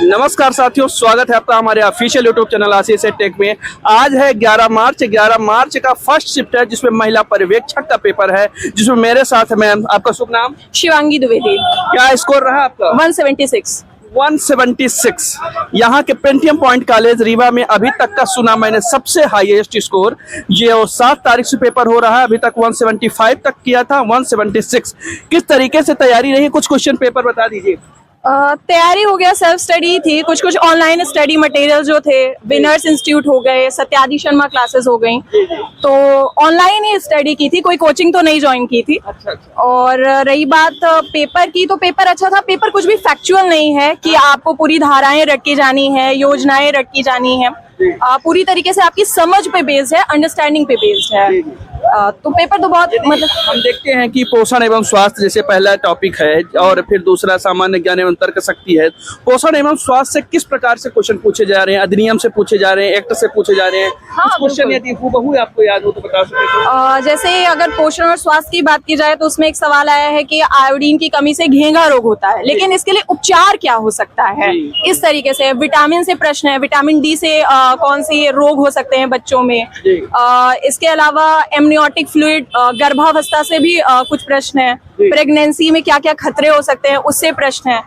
नमस्कार साथियों, स्वागत है आपका हमारे ऑफिशियल यूट्यूब चैनल आशीष टेक में। आज है 11 मार्च। 11 मार्च का फर्स्ट शिफ्ट है जिसमें महिला पर्यवेक्षक का पेपर है, जिसमें मेरे साथ मैम, आपका शुभ नाम? शिवांगी द्विवेदी। क्या स्कोर रहा आपका? 176। 176। यहाँ के पेंटियम पॉइंट कॉलेज रीवा में अभी तक का सुना मैंने सबसे हाईएस्ट स्कोर। ये 7 तारीख से पेपर हो रहा है, अभी तक 175 तक किया था, 176। किस तरीके से तैयारी रही? कुछ क्वेश्चन पेपर बता दीजिए। तैयारी हो गया, सेल्फ स्टडी थी, कुछ ऑनलाइन स्टडी मटेरियल जो थे, विनर्स इंस्टीट्यूट हो गए, सत्यादि शर्मा क्लासेस हो गई, तो ऑनलाइन ही स्टडी की थी, कोई कोचिंग तो नहीं ज्वाइन की थी। अच्छा। और रही बात पेपर की, तो पेपर अच्छा था। पेपर कुछ भी फैक्चुअल नहीं है कि आपको पूरी धाराएं रट के जानी है, योजनाएं रट के जानी है। पूरी तरीके से आपकी समझ पे बेस्ड है, अंडरस्टैंडिंग पे बेस्ड है। तो पेपर तो बहुत मतलब हम देखते हैं कि पोषण एवं स्वास्थ्य जैसे पहला टॉपिक है और फिर दूसरा सामान्य ज्ञान एवं तर्क शक्ति है। पोषण एवं स्वास्थ्य से किस प्रकार से क्वेश्चन पूछे जा रहे हैं? अधिनियम से पूछे जा रहे हैं, एक्ट से पूछे जा रहे हैं? हाँ, क्वेश्चन यदि हूबहू आपको याद हो तो बता सकते हैं। जैसे अगर पोषण और स्वास्थ्य की बात की जाए तो उसमें एक सवाल आया है कि आयोडीन की कमी से घेंघा रोग होता है, लेकिन इसके लिए उपचार क्या हो सकता है? इस तरीके से विटामिन से प्रश्न है, विटामिन डी से कौन से रोग हो सकते हैं बच्चों में। इसके अलावा एमनियोटिक फ्लूइड, गर्भावस्था से भी कुछ प्रश्न है। प्रेगनेंसी में क्या क्या खतरे हो सकते हैं, उससे प्रश्न है।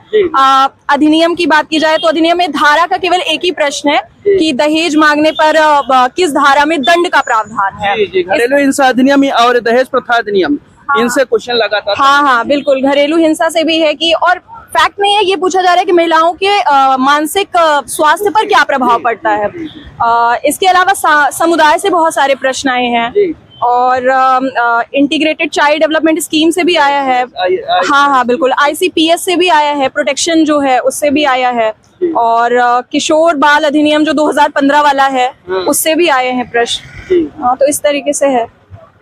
अधिनियम की बात की जाए तो अधिनियम में धारा का केवल एक ही प्रश्न है कि दहेज मांगने पर किस धारा में दंड का प्रावधान है। घरेलू हिंसा अधिनियम और दहेज प्रथा अधिनियम, इनसे क्वेश्चन लगातार। हाँ, बिल्कुल। घरेलू हिंसा से भी है कि, और फैक्ट नहीं है, ये पूछा जा रहा है कि महिलाओं के मानसिक स्वास्थ्य पर क्या प्रभाव पड़ता है। इसके अलावा समुदाय से बहुत सारे प्रश्न आए हैं और इंटीग्रेटेड चाइल्ड डेवलपमेंट स्कीम से भी आया है। हाँ, बिल्कुल। ICPS से भी आया है, प्रोटेक्शन जो है उससे भी आया है, और किशोर बाल अधिनियम जो 2015 वाला है उससे भी आए हैं प्रश्न। तो इस तरीके से है।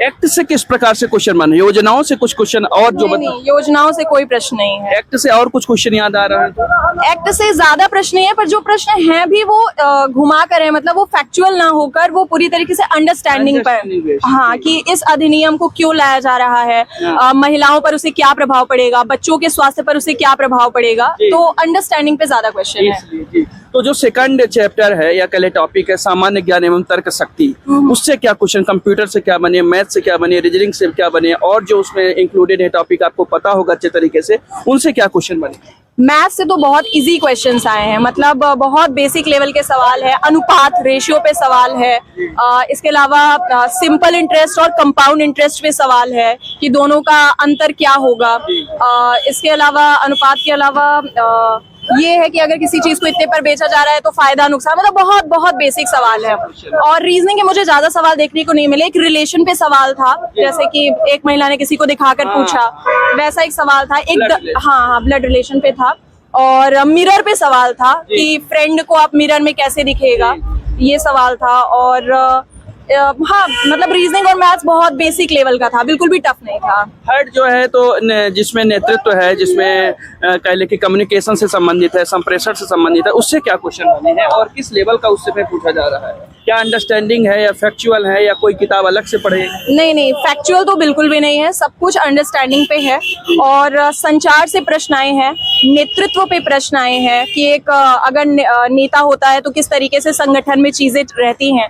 एक्ट से किस प्रकार से क्वेश्चन बने? योजनाओं से कुछ क्वेश्चन और जो नहीं, योजनाओं से कोई प्रश्न नहीं है। एक्ट से और कुछ क्वेश्चन याद आ रहा है? एक्ट से ज्यादा प्रश्न नहीं है, पर जो प्रश्न हैं भी वो घुमा कर है, मतलब वो फैक्चुअल ना होकर वो पूरी तरीके से अंडरस्टैंडिंग पर, हाँ, कि इस अधिनियम को क्यों लाया जा रहा है, महिलाओं पर उसे क्या प्रभाव पड़ेगा, बच्चों के स्वास्थ्य पर उसे क्या प्रभाव पड़ेगा, तो अंडरस्टैंडिंग पे ज्यादा क्वेश्चन है। तो जो सेकंड चैप्टर है या कह टॉपिक है सामान्य ज्ञान एवं तर्क शक्ति, उससे क्या क्वेश्चन, कंप्यूटर से क्या बने, मैथ से क्या बने, रीजनिंग से क्या बने, और जो उसमें इंक्लूडेड है टॉपिक आपको पता होगा अच्छे तरीके से, उनसे क्या क्वेश्चन बने? मैथ से तो बहुत इजी क्वेश्चंस आए हैं, मतलब बहुत बेसिक लेवल के सवाल है, अनुपात रेशियो पे सवाल है। इसके अलावा सिंपल इंटरेस्ट और कंपाउंड इंटरेस्ट पे सवाल है कि दोनों का अंतर क्या होगा। इसके अलावा अनुपात के अलावा ये है कि अगर किसी चीज को इतने पर बेचा जा रहा है तो फायदा नुकसान, मतलब बहुत बहुत बेसिक सवाल है। और रीजनिंग के मुझे ज्यादा सवाल देखने को नहीं मिले। एक रिलेशन पे सवाल था, जैसे कि एक महिला ने किसी को दिखाकर पूछा, वैसा एक सवाल था। एक हाँ, ब्लड रिलेशन पे था। और मिरर पे सवाल था कि फ्रेंड को आप मिरर में कैसे दिखेगा, ये सवाल था। और हाँ, मतलब रीजनिंग और मैथ्स बहुत बेसिक लेवल का था, बिल्कुल भी टफ नहीं था। थर्ड जो है तो जिसमें नेतृत्व है, जिसमें कह ले कि कम्युनिकेशन से संबंधित है, संप्रेषण से संबंधित है, उससे क्या क्वेश्चन बने हैं और किस लेवल का उससे में पूछा जा रहा है? क्या अंडरस्टैंडिंग है या फैक्चुअल है या कोई किताब अलग से पढ़े? नहीं, फैक्चुअल तो बिल्कुल भी नहीं है, सब कुछ अंडरस्टैंडिंग पे है। और संचार से प्रश्न आए हैं, नेतृत्व पे प्रश्न आए हैं कि एक अगर नेता होता है तो किस तरीके से संगठन में चीजें रहती हैं।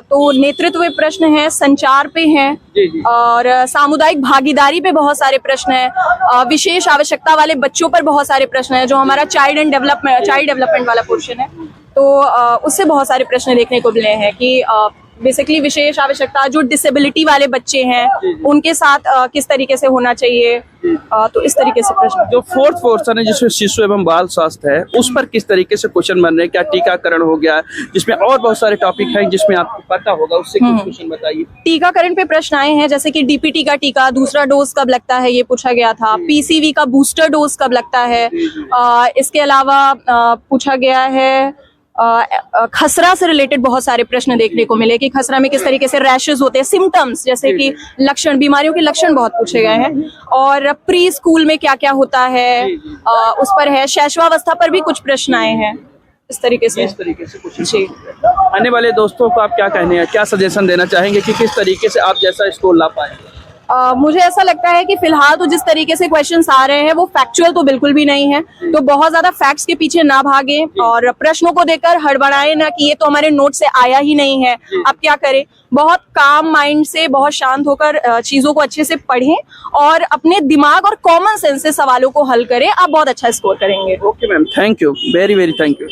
तो नेतृत्व पे प्रश्न है, संचार पे है, और सामुदायिक भागीदारी पे बहुत सारे प्रश्न है। विशेष आवश्यकता वाले बच्चों पर बहुत सारे प्रश्न है, जो हमारा चाइल्ड डेवलपमेंट वाला पोर्शन है, तो उससे बहुत सारे प्रश्न देखने को मिले हैं कि बेसिकली विशेष आवश्यकता जो डिसेबिलिटी वाले बच्चे हैं उनके साथ किस तरीके से होना चाहिए। तो इस तरीके से प्रश्न। जो फोर्थ पोर्शन है जिसमें शिशु एवं बाल स्वास्थ्य है, उस पर किस तरीके से क्वेश्चन बन रहे हैं? क्या टीकाकरण हो गया, जिसमें और बहुत सारे टॉपिक हैं जिसमें आपको पता होगा, उससे कुछ क्वेश्चन बताइए। टीकाकरण पे प्रश्न आए हैं, जैसे कि DPT का टीका दूसरा डोज कब लगता है, ये पूछा गया था। PCV का बूस्टर डोज कब लगता है। इसके अलावा पूछा गया है खसरा से रिलेटेड बहुत सारे प्रश्न देखने को मिले कि खसरा में किस तरीके से रैशेस होते हैं, सिम्टम्स, जैसे कि लक्षण, बीमारियों के लक्षण बहुत पूछे गए हैं। और प्री स्कूल में क्या क्या होता है उस पर है। शैशवावस्था पर भी कुछ प्रश्न आए हैं। इस तरीके से कुछ जी। आने वाले दोस्तों को आप क्या कहने हैं, क्या सजेशन देना चाहेंगे कि किस तरीके से आप जैसा स्कोर ला पाएंगे? मुझे ऐसा लगता है कि फिलहाल तो जिस तरीके से क्वेश्चंस आ रहे हैं वो फैक्चुअल तो बिल्कुल भी नहीं है, तो बहुत ज्यादा फैक्ट्स के पीछे ना भागे और प्रश्नों को देखकर हड़बड़ाए ना कि ये तो हमारे नोट से आया ही नहीं है, अब क्या करें। बहुत काम माइंड से, बहुत शांत होकर चीजों को अच्छे से पढ़ें और अपने दिमाग और कॉमन सेंस से सवालों को हल करें, आप बहुत अच्छा स्कोर करेंगे। Okay ma'am, thank you, very very thank you.